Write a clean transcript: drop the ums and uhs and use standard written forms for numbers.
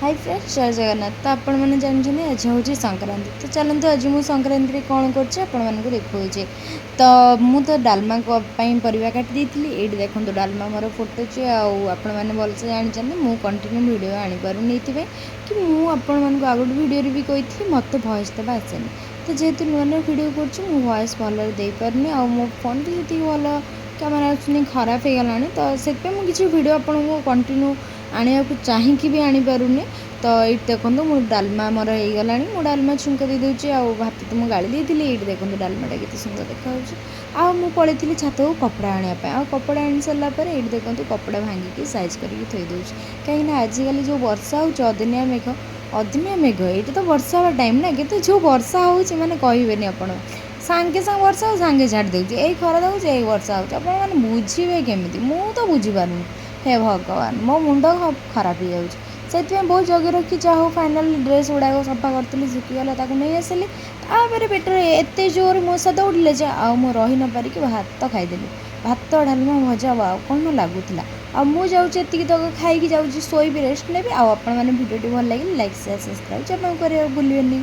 Hi friends जय जगन्नाथ। तो आपण मैंने जानते आज हूँ संक्रांति। तो चलते आज मुझे संक्रांति कौन कर देखा। तो मु तो डालमा परिवा काटी ये देखो डालमा मोर फुटुचे आपण मैंने भलसे जानते मुझे कंटिन्यू वीडियो आनीपारे कि मुझे आगो वीडियो भी कही मत भॉइस देवा आसेनि। तो जेहेतु नुआ नुआ वीडियो कर भॉइस भल दे पारनी आ मो फोन भी जी भल कैमेरा आसुनी खराब हो गलानी। तो से मुझे वीडियो आपन को कंटिन्यू आने को चाहिए भी आनीपारूनी। तो ये देखो मु डालमा मोर हो गला मु डालमा छुंक दे दूसरी आ भात तो मुझे गाड़ी देती ये देखो डालमाटा के सुंदर देखा। मुझे पलैली छात को कपड़ा आने कपड़ा आनी सारापर ये देखो कपड़ा भांगिकी साइज करके थोई दूसरी कहीं आजिकल जो वर्षा हो अदिनिया मेघ ये तो वर्षा हाँ टाइम ना कि जो वर्षा हो मैंने कहे आप सांगे सांगे वर्षा हो सांगे छाड़ दूसरी यही खरा दूसरी यही वर्षा हो बुझे केमी मु तो बुझीपारूनी। हे भगवान मो मुंड खराब हो जाऊँ से बहुत जगह रखी चाहो फाइनाल ड्रेस गुड़ाक सफा करी सुखीगला नहीं आसिली तापर पेटर एत जोर मशा दौड़े जे आउ रही न पारिक भात खाईदेली। भात डालमा भजा कौन लगुला मुझे तक खाई जाऊँगी शोबी रेस्ट नेबी। आपण मैंने भिडियो भल लगे लाइक शेयर सब्सक्राइब जमा कर भूलें।